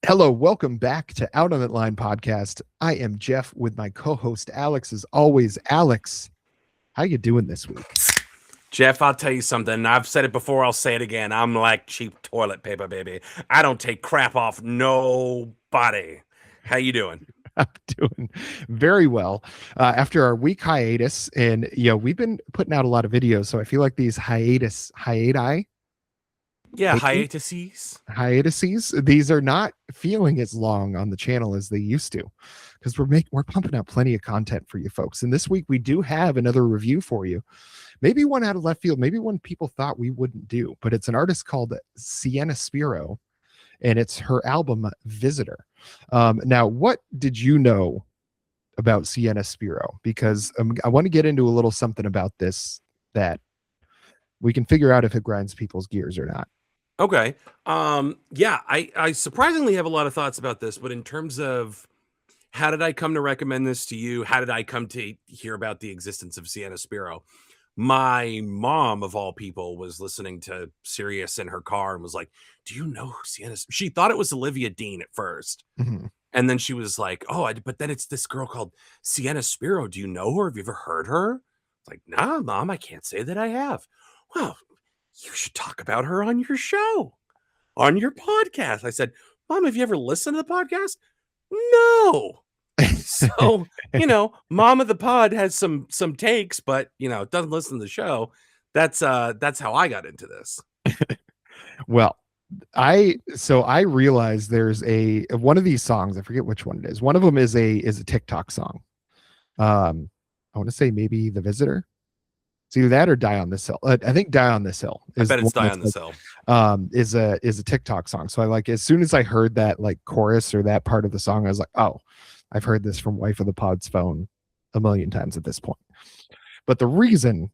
Hello, welcome back to Out on That Line podcast. I am Jeff with my co-host Alex. As always, Alex, how you doing this week? Jeff, I'll tell you something. I've said it before. I'll say it again. I'm like cheap toilet paper, baby. I don't take crap off nobody. How you doing? I'm doing very well after our week hiatus, and we've been putting out a lot of videos, so I feel like these Yeah, hiatuses. hiatuses, these are not feeling as long on the channel as they used to, because we're pumping out plenty of content for you folks. And this week we do have another review for you. Maybe one out of left field, maybe one people thought we wouldn't do, but it's an artist called Sienna Spiro, and it's her album Visitor. Now, what did you know about Sienna Spiro? Because I want to get into a little something about this that we can figure out if it grinds people's gears or not. Okay. Yeah, I surprisingly have a lot of thoughts about this, but in terms of how did I come to recommend this to you? How did I come to hear about the existence of Sienna Spiro? My mom, of all people, was listening to Sirius in her car and was like, "Do you know who Sienna?" She thought it was Olivia Dean at first. Mm-hmm. And then she was like, "Oh, but then it's this girl called Sienna Spiro. Do you know her? Have you ever heard her?" It's like, "Nah, Mom, I can't say that I have." Well, you should talk about her on your show, on your podcast. I said, "Mom, have you ever listened to the podcast?" No. So, Mom of the pod has some takes, but doesn't listen to the show. That's how I got into this. Well, I realized there's a one of these songs, I forget which one it is. One of them is a TikTok song. I want to say maybe The Visitor. It's either that or Die on This Hill. I think Die on This Hill. I bet it's Die on This Hill. Is a TikTok song. So I like, as soon as I heard that like chorus or that part of the song, I was like, oh, I've heard this from Wife of the Pod's phone a million times at this point. But the reason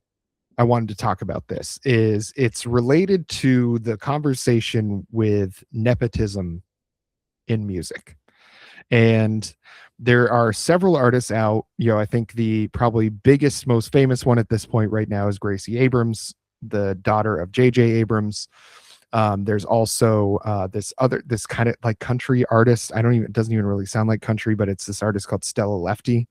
I wanted to talk about this is it's related to the conversation with nepotism in music. And there are several artists out. I think the probably biggest, most famous one at this point right now is Gracie Abrams, the daughter of J.J. Abrams. There's also this kind of like country artist. It doesn't even really sound like country, but it's this artist called Stella Lefty,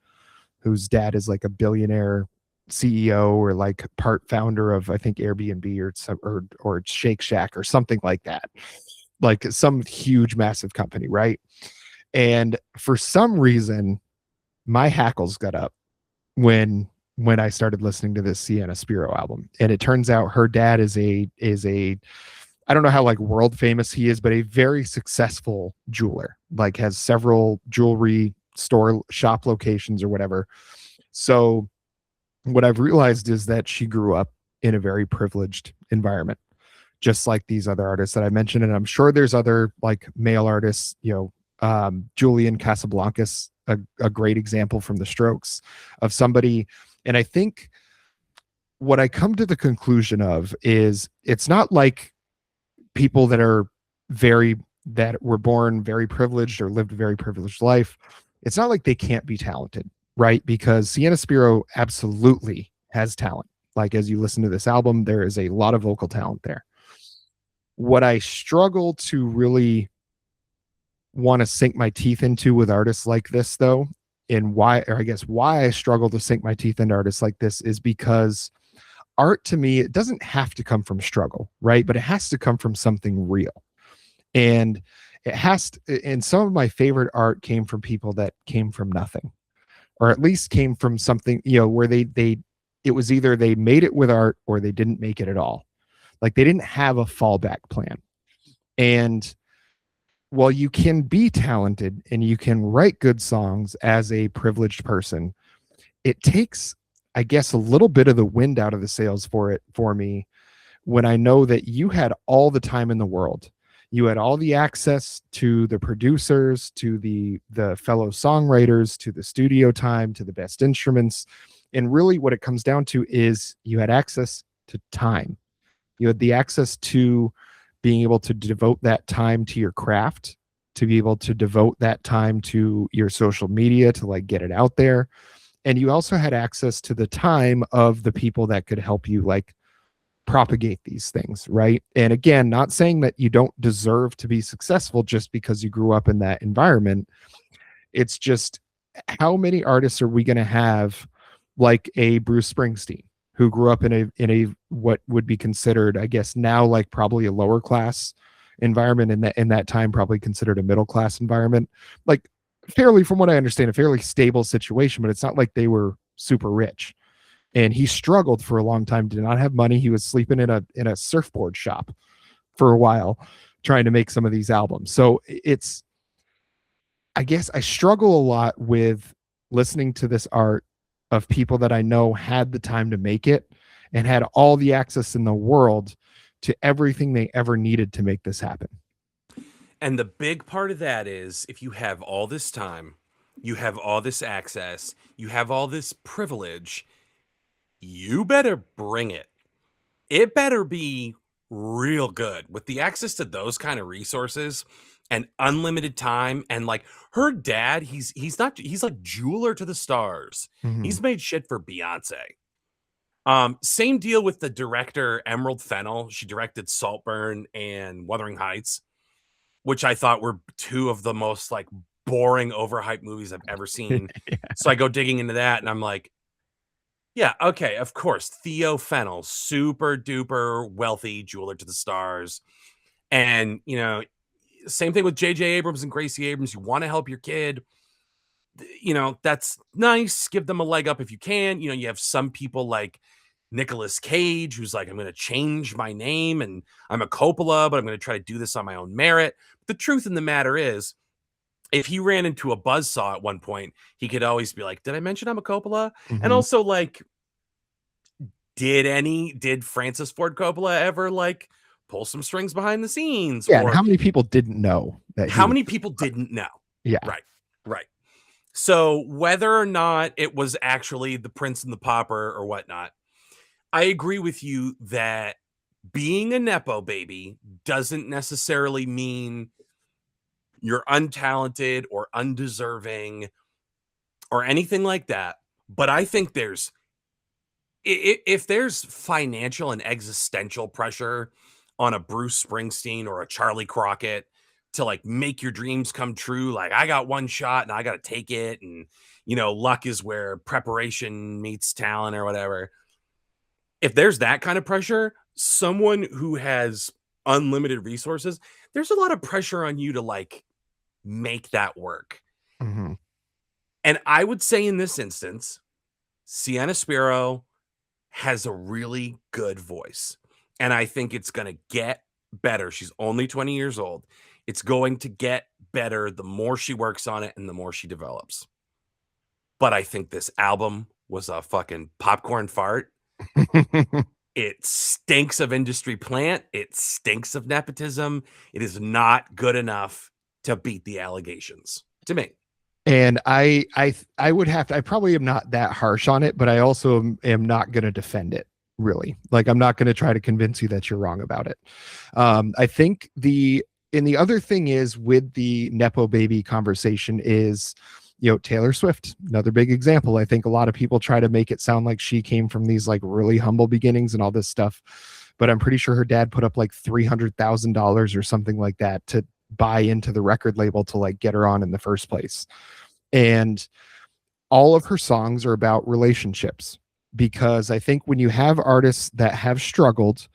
whose dad is like a billionaire CEO or like part founder of, I think, Airbnb or Shake Shack or something like that, like some huge massive company, right? And for some reason, my hackles got up when I started listening to this Sienna Spiro album. And it turns out her dad is a I don't know how like world famous he is, but a very successful jeweler, like has several jewelry shop locations or whatever. So what I've realized is that she grew up in a very privileged environment, just like these other artists that I mentioned. And I'm sure there's other like male artists, Julian Casablancas, a great example from the Strokes of somebody. And I think what I come to the conclusion of is it's not like people that were born very privileged or lived a very privileged life. It's not like they can't be talented, right? Because Sienna Spiro absolutely has talent. Like, as you listen to this album, there is a lot of vocal talent there. What I struggle to really want to sink my teeth into with artists like this, though, and why I struggle to sink my teeth into artists like this is because art, to me, it doesn't have to come from struggle, right? But it has to come from something real. And and some of my favorite art came from people that came from nothing, or at least came from something, where it was either they made it with art or they didn't make it at all. Like, they didn't have a fallback plan. And while you can be talented and you can write good songs as a privileged person, it takes, I guess, a little bit of the wind out of the sails for me when I know that you had all the time in the world. You had all the access to the producers, to the fellow songwriters, to the studio time, to the best instruments. And really what it comes down to is you had access to time. You had the access to being able to devote that time to your craft, to be able to devote that time to your social media, to like get it out there. And you also had access to the time of the people that could help you like propagate these things, right? And again, not saying that you don't deserve to be successful just because you grew up in that environment. It's just, how many artists are we going to have like a Bruce Springsteen, who grew up in a what would be considered, I guess now, like probably a lower class environment, in that time probably considered a middle class environment, like fairly, from what I understand, a fairly stable situation, but it's not like they were super rich. And he struggled for a long time, did not have money. He was sleeping in a surfboard shop for a while trying to make some of these albums. So it's, I guess I struggle a lot with listening to this art of people that I know had the time to make it and had all the access in the world to everything they ever needed to make this happen. And the big part of that is, if you have all this time, you have all this access, you have all this privilege, you better bring it. It better be real good. With the access to those kind of resources and unlimited time, and like her dad, he's like jeweler to the stars. Mhm. He's made shit for Beyonce. Same deal with the director Emerald Fennell. She directed Saltburn and Wuthering Heights, which I thought were two of the most like boring, overhyped movies I've ever seen. Yeah. So I go digging into that, and I'm like, yeah, okay, of course, Theo Fennell, super duper wealthy jeweler to the stars. And, same thing with J.J. Abrams and Gracie Abrams. You want to help your kid, that's nice. Give them a leg up if you can. You have some people like Nicolas Cage, who's like, I'm going to change my name and I'm a Coppola, but I'm going to try to do this on my own merit. But the truth in the matter is, if he ran into a buzzsaw at one point, he could always be like, did I mention I'm a Coppola? And Mhm. also, like, did Francis Ford Coppola ever like pull some strings behind the scenes? Yeah, and Or how many people didn't know that he how was? many people didn't know? Yeah. Right. So whether or not it was actually the Prince and the Pauper or whatnot, I agree with you that being a Nepo baby doesn't necessarily mean you're untalented or undeserving or anything like that. But I think if there's financial and existential pressure on a Bruce Springsteen or a Charlie Crockett to like make your dreams come true, like I got one shot and I got to take it, and luck is where preparation meets talent or whatever. If there's that kind of pressure, someone who has unlimited resources, there's a lot of pressure on you to like make that work. Mhm. And I would say in this instance, Sienna Spiro has a really good voice. And I think it's going to get better. She's only 20 years old. It's going to get better the more she works on it and the more she develops. But I think this album was a fucking popcorn fart. It stinks of industry plant. It stinks of nepotism. It is not good enough to beat the allegations to me. And I would have to, I probably am not that harsh on it, but I also am not going to defend it, really. Like, I'm not going to try to convince you that you're wrong about it. I think the other thing is, with the Nepo baby conversation is, Taylor Swift, another big example. I think a lot of people try to make it sound like she came from these like really humble beginnings and all this stuff, but I'm pretty sure her dad put up like $300,000 or something like that to buy into the record label to like get her on in the first place. And all of her songs are about relationships, because I think when you have artists that have struggled,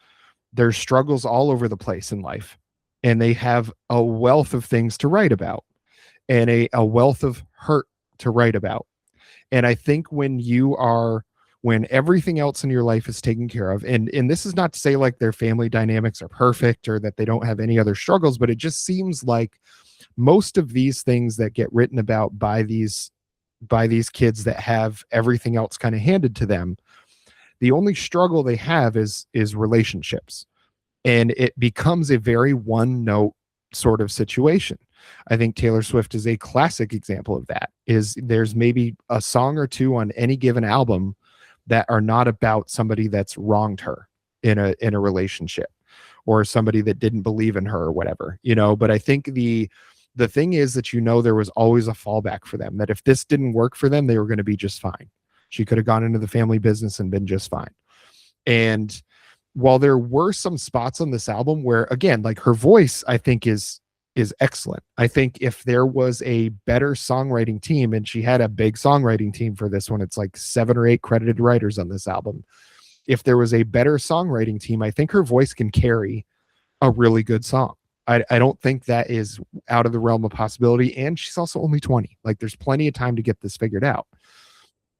there's struggles all over the place in life, and they have a wealth of things to write about, and a wealth of hurt to write about. And I think when everything else in your life is taken care of, and this is not to say like their family dynamics are perfect or that they don't have any other struggles, but it just seems like most of these things that get written about by these kids that have everything else kind of handed to them, the only struggle they have is relationships. And it becomes a very one note sort of situation. I think Taylor Swift is a classic example of that. Is there's maybe a song or two on any given album that are not about somebody that's wronged her in a relationship, or somebody that didn't believe in her or whatever, but I think the thing is that there was always a fallback for them, that if this didn't work for them, they were going to be just fine. She could have gone into the family business and been just fine. And while there were some spots on this album where, again, like her voice, I think is excellent. I think if there was a better songwriting team, and she had a big songwriting team for this one, it's like 7 or 8 credited writers on this album. If there was a better songwriting team, I think her voice can carry a really good song. I don't think that is out of the realm of possibility. And she's also only 20. Like, there's plenty of time to get this figured out.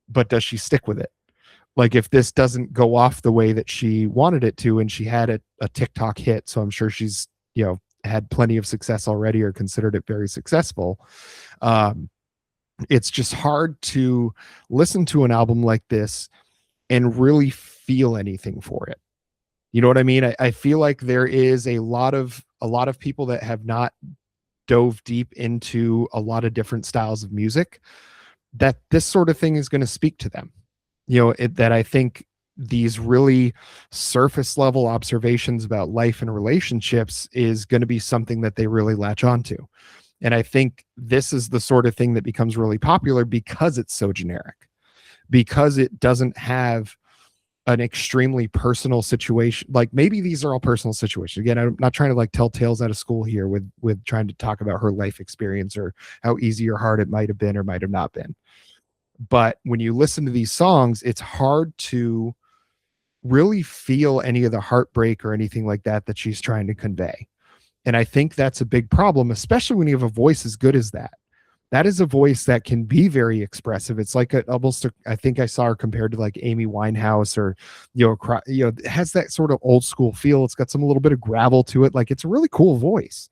But does she stick with it? Like, if this doesn't go off the way that she wanted it to, and she had a TikTok hit, so I'm sure she's, had plenty of success already or considered it very successful. It's just hard to listen to an album like this and really feel anything for it. You know what I mean? I feel like there is a lot of people that have not dove deep into a lot of different styles of music, that this sort of thing is going to speak to them. That I think these really surface level observations about life and relationships is going to be something that they really latch onto. And I think this is the sort of thing that becomes really popular because it's so generic, because it doesn't have an extremely personal situation. Like, maybe these are all personal situations. Again, I'm not trying to like tell tales out of school here with trying to talk about her life experience or how easy or hard it might have been or might have not been. But when you listen to these songs, it's hard to really feel any of the heartbreak or anything like that she's trying to convey. And I think that's a big problem, especially when you have a voice as good as that. That is a voice that can be very expressive. It's like I think I saw her compared to like Amy Winehouse, or, it has that sort of old school feel. It's got some a little bit of gravel to it. Like, it's a really cool voice.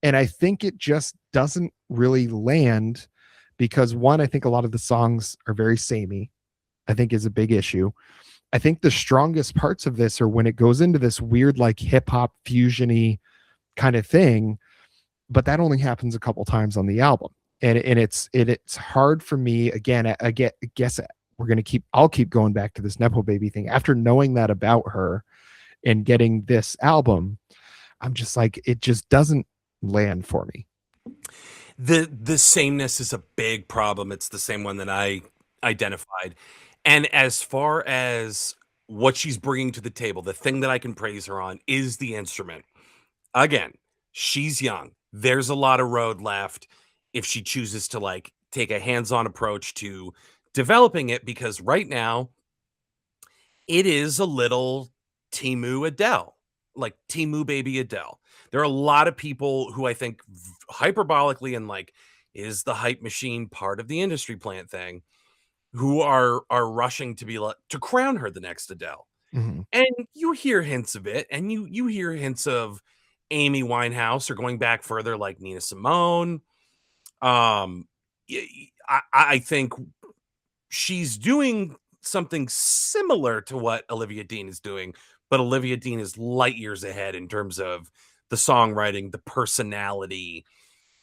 And I think it just doesn't really land because, one, I think a lot of the songs are very samey, I think is a big issue. I think the strongest parts of this are when it goes into this weird, like, hip hop fusion-y kind of thing, but that only happens a couple times on the album. And it's hard for me. Again, I guess I'll keep going back to this Nepo Baby thing. After knowing that about her and getting this album, I'm just like, it just doesn't land for me. The sameness is a big problem. It's the same one that I identified. And as far as what she's bringing to the table, the thing that I can praise her on is the instrument. Again, she's young. There's a lot of road left if she chooses to like take a hands-on approach to developing it, because right now it is a little Timu Adele, like Timu baby Adele. There are a lot of people who I think hyperbolically and like is the hype machine part of the industry plant thing, who are rushing to be like to crown her the next Adele. Mm-hmm. And you hear hints of it, and you hear hints of Amy Winehouse, or going back further like Nina Simone. I think she's doing something similar to what Olivia Dean is doing, but Olivia Dean is light years ahead in terms of the songwriting, the personality.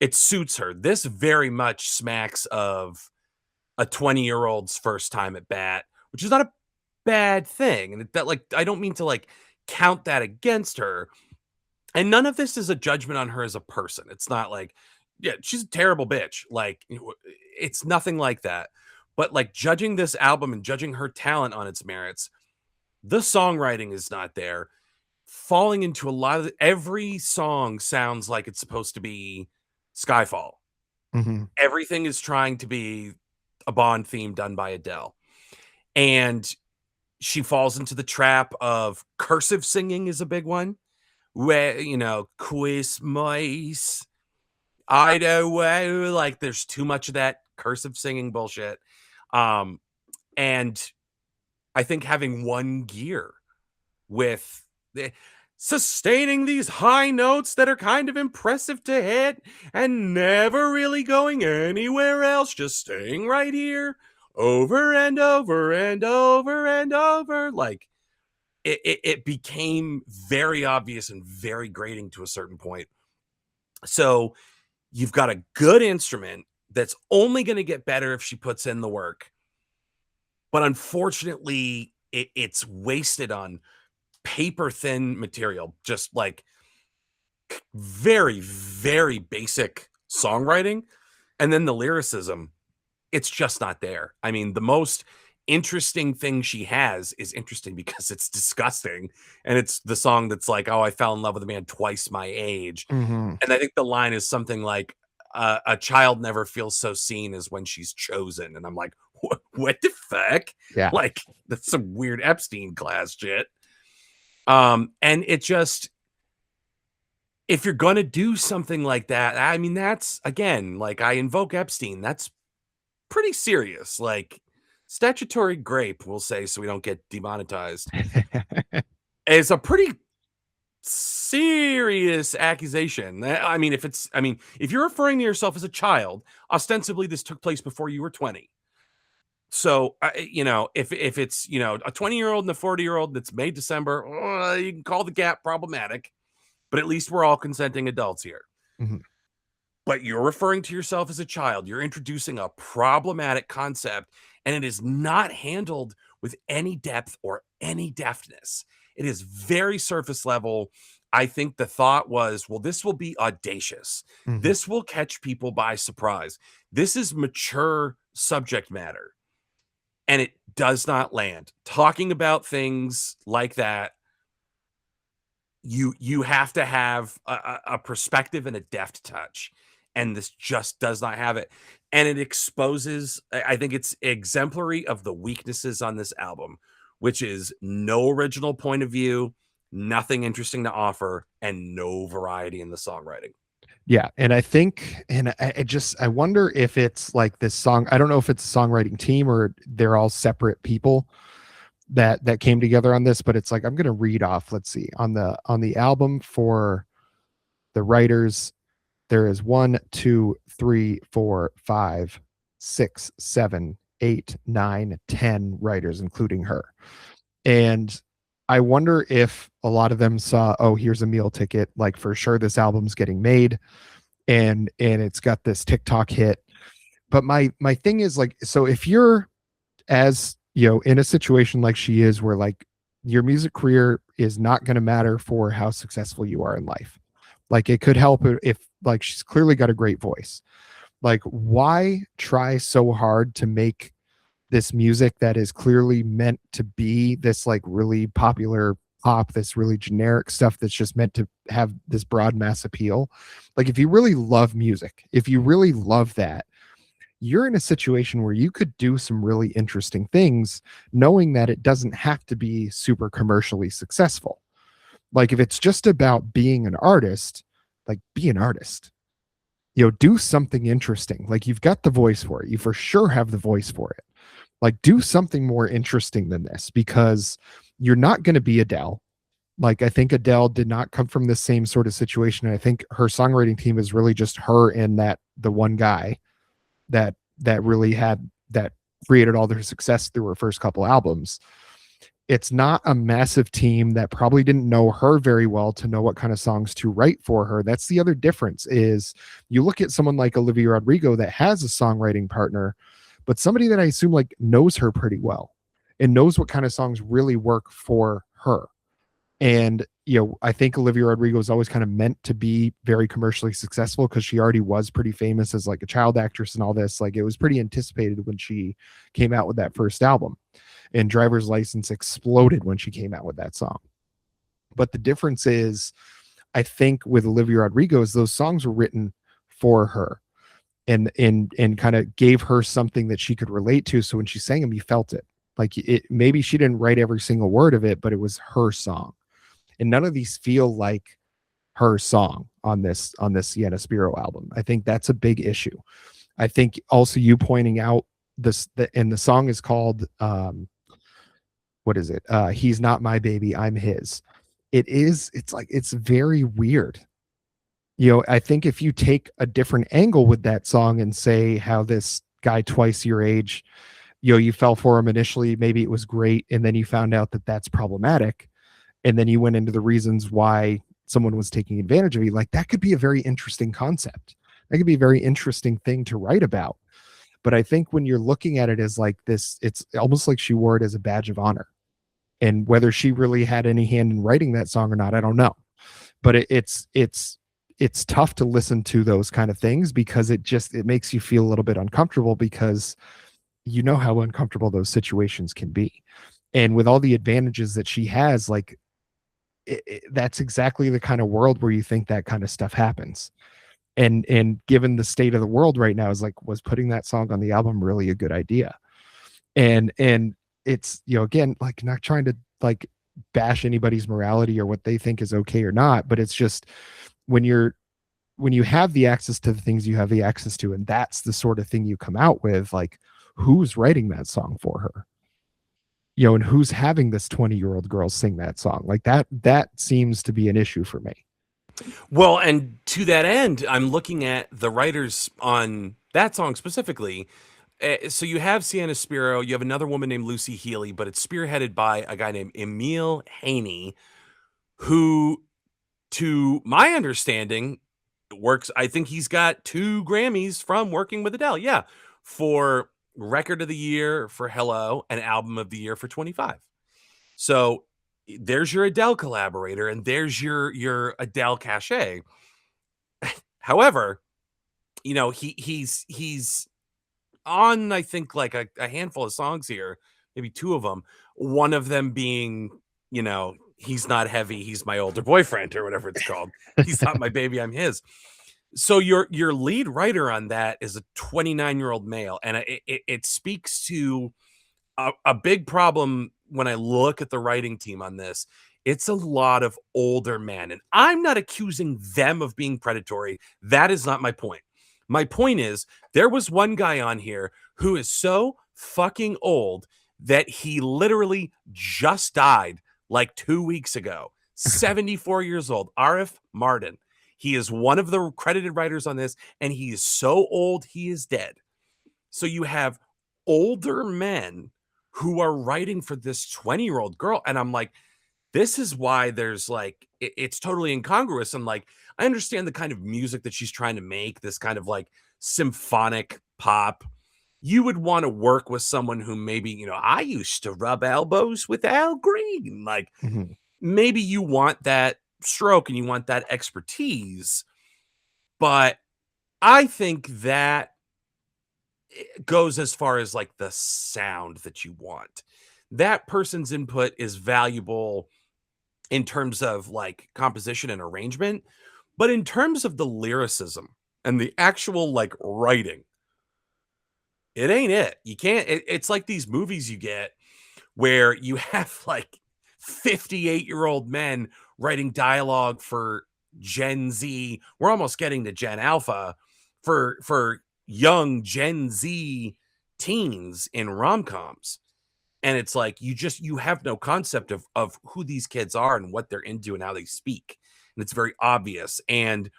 It suits her. This very much smacks of a 20-year-old's first time at bat, which is not a bad thing. And that, like, I don't mean to like count that against her. And none of this is a judgment on her as a person. It's not like, yeah, she's a terrible bitch. Like, it's nothing like that. But like judging this album and judging her talent on its merits, the songwriting is not there. Falling into a lot of every song sounds like it's supposed to be Skyfall. Mm-hmm. Everything is trying to be a Bond theme done by Adele. And she falls into the trap of cursive singing is a big one. Where, quiz mice, I know where, like, there's too much of that cursive singing bullshit. And I think having one gear with sustaining these high notes that are kind of impressive to hit and never really going anywhere else, just staying right here over and over and over and over. Like, it became very obvious and very grating to a certain point. So you've got a good instrument that's only going to get better if she puts in the work. But unfortunately, it's wasted on paper thin material, just like very, very basic songwriting. And then the lyricism, it's just not there. I mean, the most interesting thing she has is interesting because it's disgusting. And it's the song that's like, oh, I fell in love with a man twice my age. Mhm. And I think the line is something like, a child never feels so seen as when she's chosen. And I'm like, what the fuck? Yeah. Like, that's some weird Epstein class shit. And it just, if you're going to do something like that, I mean, that's again, like I invoke Epstein. That's pretty serious. Like, statutory grape, we'll say, so we don't get demonetized. It's a pretty serious accusation. I mean, if you're referring to yourself as a child, ostensibly this took place before you were 20. So, if it's, a 20-year-old and a 40-year-old that's May December, you can call the gap problematic, but at least we're all consenting adults here. Mhm. But you're referring to yourself as a child. You're introducing a problematic concept, and it is not handled with any depth or any deftness. It is very surface level. I think the thought was, well, this will be audacious. Mhm. This will catch people by surprise. This is mature subject matter, and it does not land. Talking about things like that, you have to have a perspective and a deft touch, and this just does not have it. And it exposes, I think it's exemplary of the weaknesses on this album, which is no original point of view, nothing interesting to offer, and no variety in the songwriting. Yeah, and I think, and I wonder if it's like this song. I don't know if it's a songwriting team or they're all separate people that came together on this, but it's like I'm gonna read off. Let's see on the album for the writers. There is 1, 2, 3, 4, 5, 6, 7, 8, 9, 10 writers, including her. And I wonder if a lot of them saw, oh, here's a meal ticket. Like for sure, this album's getting made, and it's got this TikTok hit. But my thing is like, so if you're as in a situation like she is, where like your music career is not going to matter for how successful you are in life, like it could help if like she's clearly got a great voice. Like, why try so hard to make this music that is clearly meant to be this like really popular pop, this really generic stuff that's just meant to have this broad mass appeal? Like, if you really love music, if you really love that, you're in a situation where you could do some really interesting things, knowing that it doesn't have to be super commercially successful. Like, if it's just about being an artist, like be an artist, do something interesting. Like, you've got the voice for it. You for sure have the voice for it. Like, do something more interesting than this, because you're not going to be Adele. Like, I think Adele did not come from the same sort of situation. I think her songwriting team is really just her and the one guy that really had that created all their success through her first couple albums. It's not a massive team that probably didn't know her very well to know what kind of songs to write for her. That's the other difference. Is you look at someone like Olivia Rodrigo that has a songwriting partner, but somebody that I assume like knows her pretty well and knows what kind of songs really work for her. And I think Olivia Rodrigo is always kind of meant to be very commercially successful because she already was pretty famous as like a child actress and all this. Like, it was pretty anticipated when she came out with that first album, and Driver's License exploded when she came out with that song. But the difference is, I think with Olivia Rodrigo, is those songs were written for her and kind of gave her something that she could relate to. So when she sang them, you felt it. Like, it, maybe she didn't write every single word of it, but it was her song. And none of these feel like her song on this Sienna Spiro album. I think that's a big issue. I think also you pointing out and the song is called what is it? He's Not My Baby, I'm His. It's like, it's very weird. I think if you take a different angle with that song and say how this guy twice your age, you fell for him initially, maybe it was great, and then you found out that that's problematic, and then you went into the reasons why someone was taking advantage of you. Like, that could be a very interesting concept. That could be a very interesting thing to write about. But I think when you're looking at it as like this, it's almost like she wore it as a badge of honor. And whether she really had any hand in writing that song or not, I don't know. But it's tough to listen to those kind of things, because it makes you feel a little bit uncomfortable, because you know how uncomfortable those situations can be. And with all the advantages that she has, like that's exactly the kind of world where you think that kind of stuff happens. And given the state of the world right now, is like, was putting that song on the album really a good idea? And it's, you know, again, like not trying to like bash anybody's morality or what they think is okay or not, but it's just when you have the access to the things you have the access to, and that's the sort of thing you come out with, like who's writing that song for her, you know, and who's having this 20-year-old girl sing that song, like that seems to be an issue for me. Well, and to that end, I'm looking at the writers on that song specifically. So you have Sienna Spiro, you have another woman named Lucy Healy, but it's spearheaded by a guy named Emil Haney, who, to my understanding, works. I think he's got 2 Grammys from working with Adele. Yeah, for Record of the Year for Hello and Album of the Year for 25. So there's your Adele collaborator, and there's your Adele cachet. However, you know, he's on, I think, like a handful of songs here, maybe 2 of them. One of them being, you know, he's not heavy, he's my older boyfriend, or whatever it's called. He's not my baby, I'm his. So your lead writer on that is a 29-year-old male, and it speaks to a big problem when I look at the writing team on this. It's a lot of older men, and I'm not accusing them of being predatory. That is not my point. My point is there was one guy on here who is so fucking old that he literally just died like 2 weeks ago. 74 years old, Arif Mardin. He is one of the credited writers on this, and he is so old he is dead. So you have older men who are writing for this 20-year-old girl, and I'm like, this is why there's like it's totally incongruous. And like, I understand the kind of music that she's trying to make, this kind of like symphonic pop. You would want to work with someone who maybe, you know, I used to rub elbows with Al Green. Like, Mhm. maybe you want that stroke and you want that expertise. But I think that goes as far as like the sound that you want. That person's input is valuable in terms of like composition and arrangement, but in terms of the lyricism and the actual like writing, it ain't it. You can't, it's like these movies you get where you have like 58-year-old men writing dialogue for Gen Z. We're almost getting to Gen Alpha for young Gen Z teens in rom-coms. And it's like you have no concept of who these kids are and what they're into and how they speak. And it's very obvious. And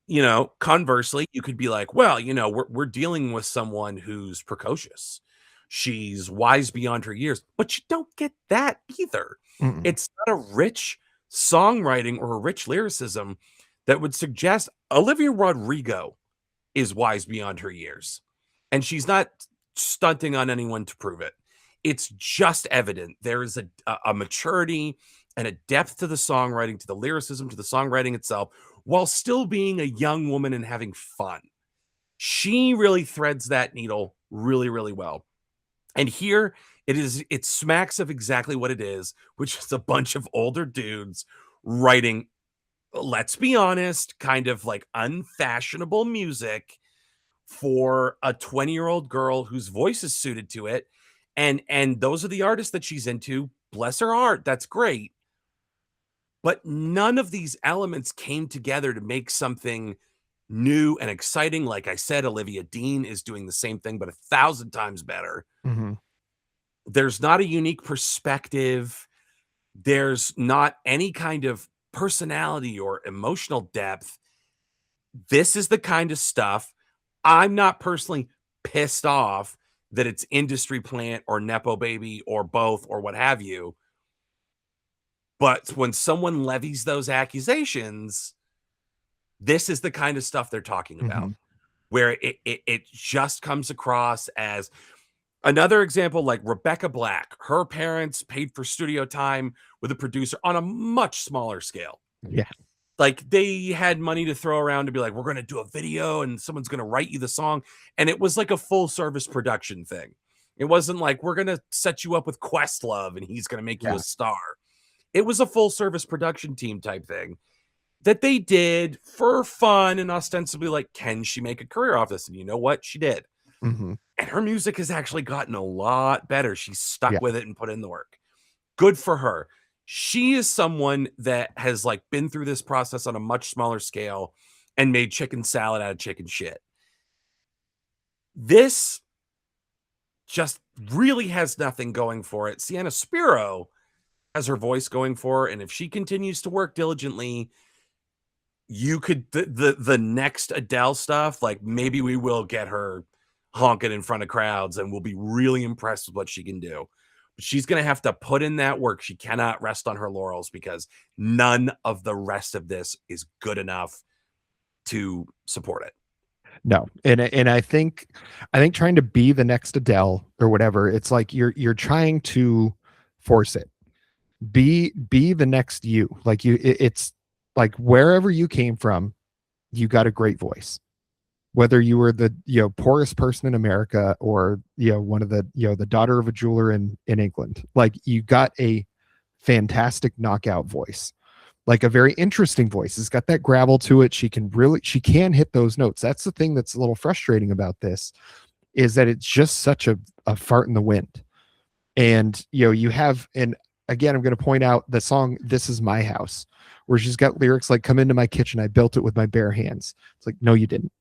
you know, conversely, you could be like, well, you know, we're dealing with someone who's precocious. She's wise beyond her years, but you don't get that either. Mm-mm. It's not a rich songwriting or a rich lyricism that would suggest Olivia Rodrigo is wise beyond her years. And she's not stunting on anyone to prove it. It's just evident there is a maturity and a depth to the songwriting, to the lyricism, to the songwriting itself, while still being a young woman and having fun. She really threads that needle really, really well. And here it smacks of exactly what it is, which is a bunch of older dudes writing, let's be honest, kind of like unfashionable music for a 20-year-old girl whose voice is suited to it. And those are the artists that she's into. Bless her heart. That's great. But none of these elements came together to make something new and exciting. Like I said, Olivia Dean is doing the same thing, but 1,000 times better. Mhm. There's not a unique perspective. There's not any kind of personality or emotional depth. This is the kind of stuff I'm not personally pissed off that it's industry plant or Nepo baby or both or what have you. But when someone levies those accusations, this is the kind of stuff they're talking about, Mhm. where it just comes across as another example. Like Rebecca Black, her parents paid for studio time with a producer on a much smaller scale. Yeah. like they had money to throw around to be like, we're going to do a video and someone's going to write you the song. And it was like a full service production thing. It wasn't like, we're going to set you up with Questlove and he's going to make you a Yeah. star. It was a full service production team type thing that they did for fun and ostensibly like, can she make a career off this? And you know what? She did. Hmm. And her music has actually gotten a lot better. She's stuck Yeah. with it and put in the work. Good for her. She is someone that has like been through this process on a much smaller scale and made chicken salad out of chicken shit. This just really has nothing going for it. Sienna Spiro has her voice going for her, and if she continues to work diligently, you could the next Adele stuff, like maybe we will get her honking in front of crowds and we'll be really impressed with what she can do. But she's going to have to put in that work. She cannot rest on her laurels because none of the rest of this is good enough to support it. No, and I think trying to be the next Adele or whatever, it's like you're trying to force it. Be the next you. Like it's like wherever you came from, you got a great voice. Whether you were the poorest person in America or one of the the daughter of a jeweler in England, like you got a fantastic knockout voice, like a very interesting voice. It's got that gravel to it. She can hit those notes. That's the thing that's a little frustrating about this, is that it's just such a fart in the wind. And you have, and again, I'm going to point out the song "This Is My House," where she's got lyrics like, "Come into my kitchen, I built it with my bare hands." It's like, no, you didn't.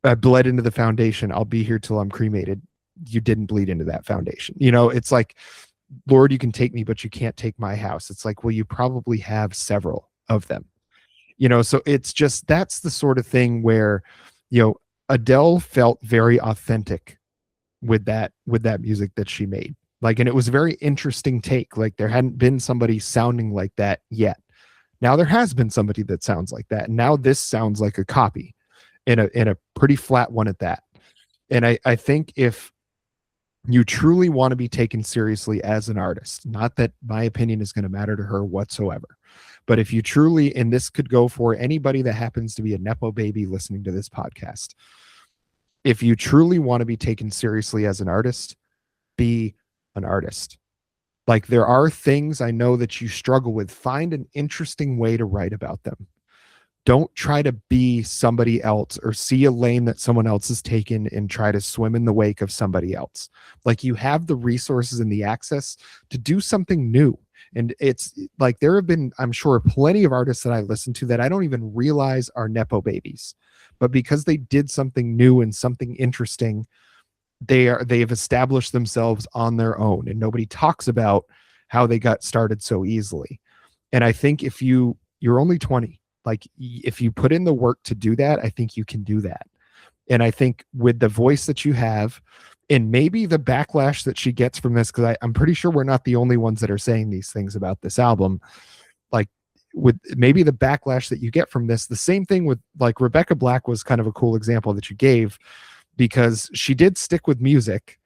I bled into the foundation. I'll be here till I'm cremated. You didn't bleed into that foundation. It's like, Lord, you can take me, but you can't take my house. It's like, well, you probably have several of them. So it's just, that's the sort of thing where, Adele felt very authentic with that music that she made. Like, and it was a very interesting take. Like, there hadn't been somebody sounding like that yet. Now there has been somebody that sounds like that. And now this sounds like a copy, in a pretty flat one at that. And I think if you truly want to be taken seriously as an artist, not that my opinion is going to matter to her whatsoever, but if you truly, and this could go for anybody that happens to be a Nepo baby listening to this podcast, if you truly want to be taken seriously as an artist, be an artist. Like, there are things I know that you struggle with. Find an interesting way to write about them. Don't try to be somebody else or see a lane that someone else has taken and try to swim in the wake of somebody else. Like, you have the resources and the access to do something new. And it's like, there have been, I'm sure, plenty of artists that I listen to that I don't even realize are Nepo babies. But because they did something new and something interesting, they've established themselves on their own, and nobody talks about how they got started so easily. And I think if you're only 20, like, if you put in the work to do that, I think you can do that. And I think with the voice that you have, and maybe the backlash that she gets from this, because I'm pretty sure we're not the only ones that are saying these things about this album, like, with maybe the backlash that you get from this, the same thing with, like, Rebecca Black was kind of a cool example that you gave, because she did stick with music,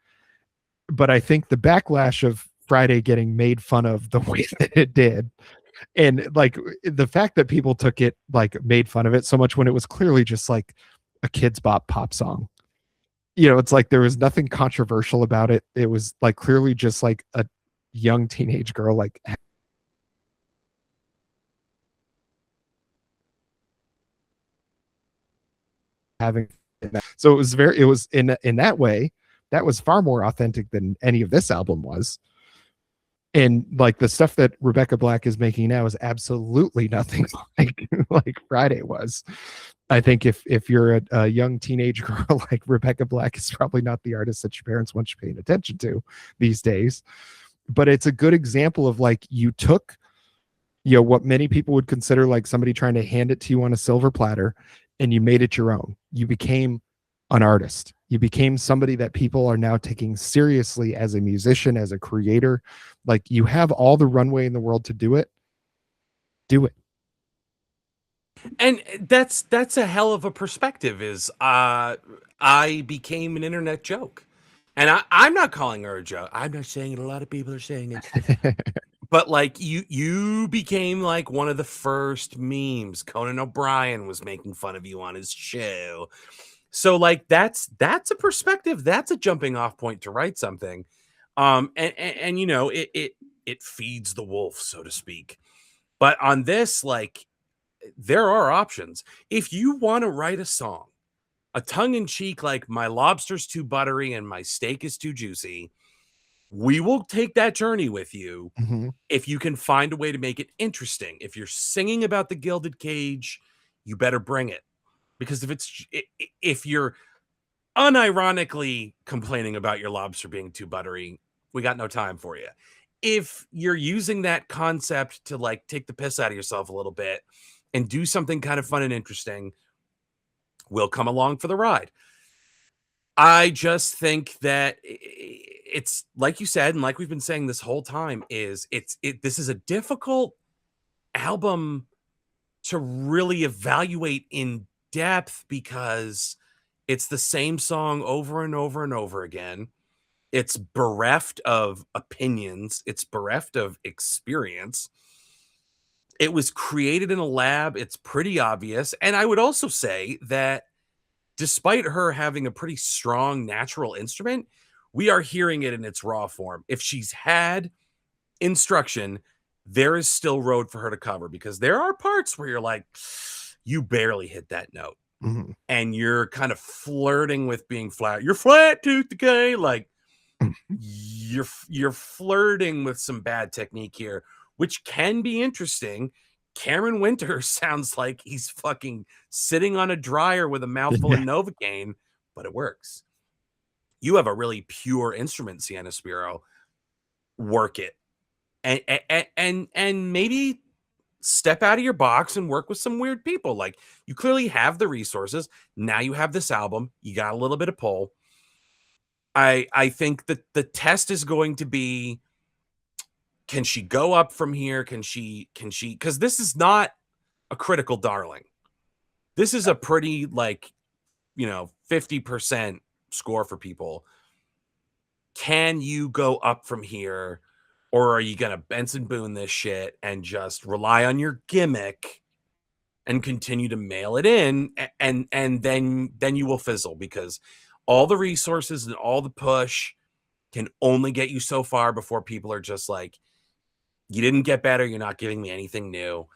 but I think the backlash of Friday getting made fun of the way that it did, and like the fact that people took it, like, made fun of it so much when it was clearly just like a kids bop pop song. It's like there was nothing controversial about it. It was like clearly just like a young teenage girl, like, having that. So it was in that way, that was far more authentic than any of this album was. And like the stuff that Rebecca Black is making now is absolutely nothing like Friday was. I think if you're a young teenage girl, like, Rebecca Black is probably not the artist that your parents want you paying attention to these days. But it's a good example of, like, you took what many people would consider like somebody trying to hand it to you on a silver platter, and you made it your own. You became an artist. You became somebody that people are now taking seriously as a musician, as a creator. Like, you have all the runway in the world to do it. Do it. And that's a hell of a perspective. Is I became an internet joke, and I'm not calling her a joke. I'm not saying it. A lot of people are saying it, but like you became like one of the first memes. Conan O'Brien was making fun of you on his show. So like that's a perspective, that's a jumping off point to write something. And you know, it feeds the wolf, so to speak. But on this, like, there are options. If you want to write a song, a tongue-in-cheek, like my lobster's too buttery and my steak is too juicy, we will take that journey with you Mhm. if you can find a way to make it interesting. If you're singing about the gilded cage, you better bring it. Because if you're unironically complaining about your lobster being too buttery, we got no time for you. If you're using that concept to like take the piss out of yourself a little bit and do something kind of fun and interesting, we'll come along for the ride. I just think that it's like you said, and like we've been saying this whole time, is this is a difficult album to really evaluate in depth because it's the same song over and over and over again. It's bereft of opinions, it's bereft of experience. It was created in a lab, it's pretty obvious. And I would also say that despite her having a pretty strong natural instrument, we are hearing it in its raw form. If she's had instruction, there is still road for her to cover because there are parts where you're like, you barely hit that note. Mhm. And you're kind of flirting with being flat. You're flat tooth decay. Like you're flirting with some bad technique here, which can be interesting. Cameron Winter sounds like he's fucking sitting on a dryer with a mouthful of Yeah. Novocaine, but it works. You have a really pure instrument, Sienna Spiro. Work it, and maybe step out of your box and work with some weird people. Like you clearly have the resources. Now you have this album. You got a little bit of pull. I think that the test is going to be, can she go up from here? Can she because this is not a critical darling. This is a pretty like, 50% score for people. Can you go up from here? Or are you gonna Benson Boone this shit and just rely on your gimmick and continue to mail it in, and then you will fizzle because all the resources and all the push can only get you so far before people are just like, you didn't get better, you're not giving me anything new.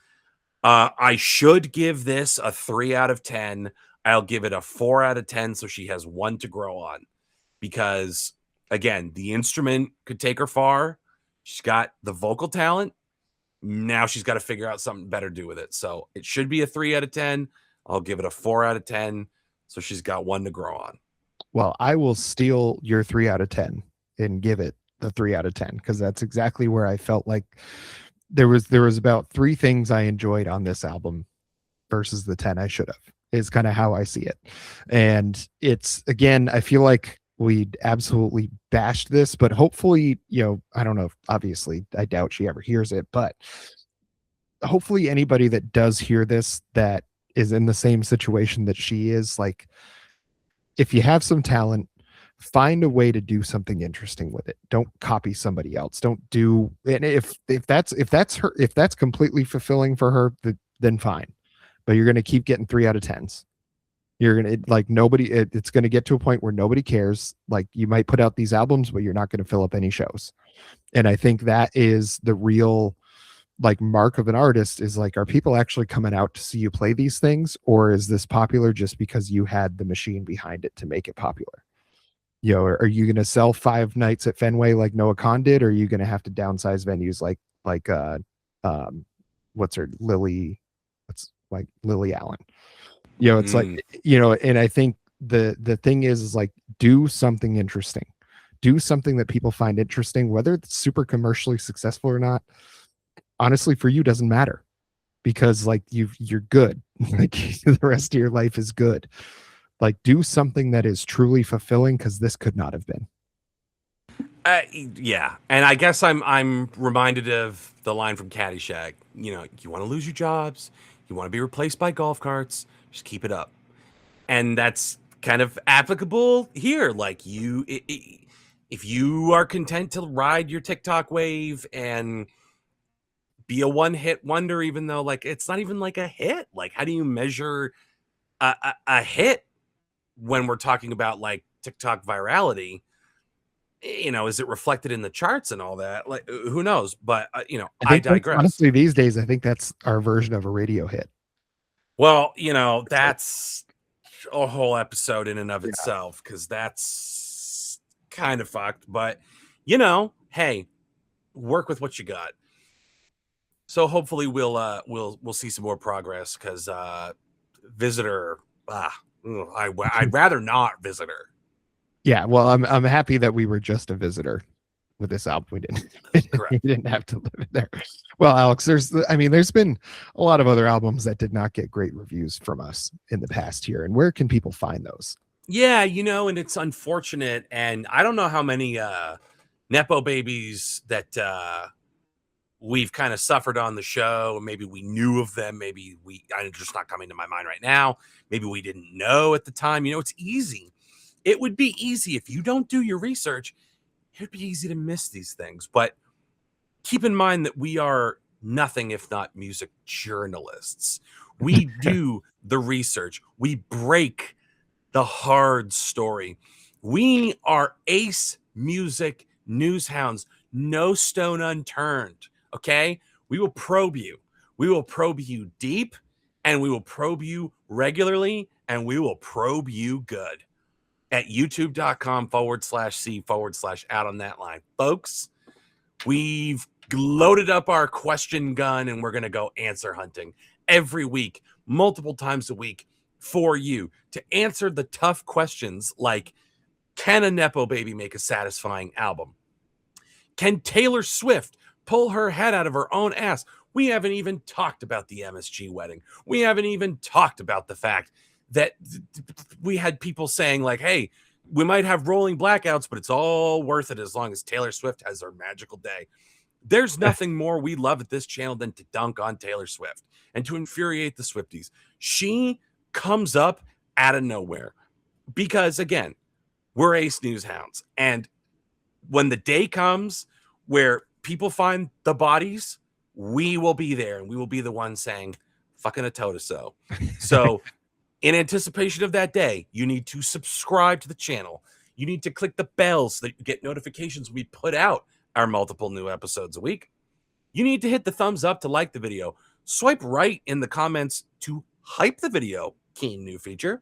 I should give this a 3 out of 10. I'll give it a 4 out of 10 so she has one to grow on because again, the instrument could take her far. She's got the vocal talent. Now she's got to figure out something better to do with it. So it should be a 3 out of 10. I'll give it a 4 out of 10. So she's got one to grow on. Well, I will steal your 3 out of 10 and give it the 3 out of 10 because that's exactly where I felt like there was about three things I enjoyed on this album versus the 10 I should have, is kind of how I see it. And it's, again, I feel like we absolutely bashed this, but hopefully, I don't know, obviously I doubt she ever hears it, but hopefully anybody that does hear this that is in the same situation that she is, like, if you have some talent, find a way to do something interesting with it. Don't copy somebody else. Don't do, and if that's completely fulfilling for her, then fine. But you're going to keep getting 3 out of 10s. You're going to, like, nobody, it's going to get to a point where nobody cares. Like, you might put out these albums, but you're not going to fill up any shows. And I think that is the real, like, mark of an artist, is like, are people actually coming out to see you play these things, or is this popular just because you had the machine behind it to make it popular? Are you going to sell 5 nights at Fenway like Noah Khan did, or are you going to have to downsize venues like what's her Lily, what's like Lily Allen? It's like, and I think the thing is like, do something interesting, do something that people find interesting, whether it's super commercially successful or not. Honestly, for you doesn't matter, because like you're good. Like, the rest of your life is good. Like, do something that is truly fulfilling, because this could not have been. Yeah, and I guess I'm reminded of the line from Caddyshack. You want to lose your jobs, you want to be replaced by golf carts, just keep it up. And that's kind of applicable here. Like if you are content to ride your TikTok wave and be a one-hit wonder, even though like it's not even like a hit. Like, how do you measure a hit when we're talking about like TikTok virality? You know, is it reflected in the charts and all that? Like, who knows? But you know, I I think that's, digress. honestly, these days, I think that's our version of a radio hit. Well, you know, that's a whole episode in and of Yeah. itself, because that's kind of fucked. But you know, hey, work with what you got. So hopefully we'll see some more progress, because Visitor, I'd rather not Visitor. Yeah, well, I'm happy that we were just a visitor with this album. We didn't have to live in there. Well, Alex, there's been a lot of other albums that did not get great reviews from us in the past year. And where can people find those? Yeah, you know, and it's unfortunate, and I don't know how many Nepo babies that we've kind of suffered on the show. Maybe we knew of them. Maybe I'm just not coming to my mind right now. Maybe we didn't know at the time. You know, it's easy. It would be easy if you don't do your research. It would be easy to miss these things. But keep in mind that we are nothing if not music journalists. We do the research. We break the hard story. We are ace music news hounds. No stone unturned. Okay? We will probe you. We will probe you deep, and we will probe you regularly, and we will probe you good at youtube.com/C/out on that line. Folks, we've loaded up our question gun, and we're going to go answer hunting every week, multiple times a week, for you to answer the tough questions like, can a Nepo baby make a satisfying album? Can Taylor Swift pull her head out of her own ass? We haven't even talked about the MSG wedding. We haven't even talked about the fact that we had people saying like, hey, we might have rolling blackouts, but it's all worth it as long as Taylor Swift has her magical day. There's nothing more we love at this channel than to dunk on Taylor Swift and to infuriate the Swifties. She comes up out of nowhere because, again, we're ace news hounds. And when the day comes where people find the bodies, we will be there, and we will be the one saying, fucking a toe to so. So in anticipation of that day, you need to subscribe to the channel. You need to click the bell so that you get notifications when we put out our multiple new episodes a week. You need to hit the thumbs up to like the video. Swipe right in the comments to hype the video. Keen new feature.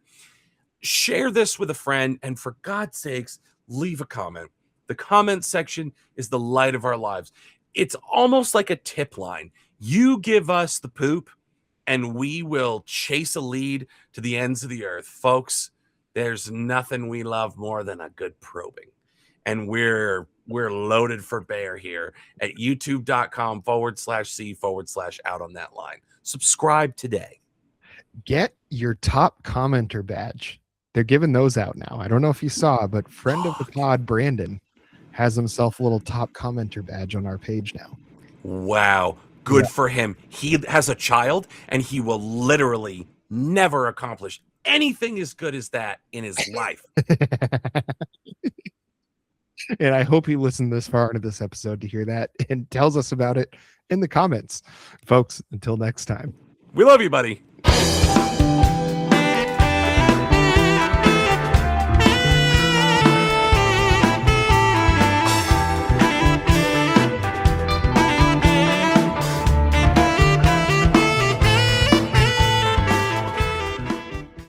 Share this with a friend, and for God's sakes, leave a comment. The comment section is the light of our lives. It's almost like a tip line. You give us the poop, and we will chase a lead to the ends of the earth. Folks, there's nothing we love more than a good probing. And we're loaded for bear here at youtube.com/C/out on that line. Subscribe today. Get your top commenter badge. They're giving those out now. I don't know if you saw, but friend of the pod, Brandon, has himself a little top commenter badge on our page now. Wow. Good for him. He has a child, and he will literally never accomplish anything as good as that in his life. And I hope he listened this far into this episode to hear that and tells us about it in the comments. Folks, until next time. We love you, buddy.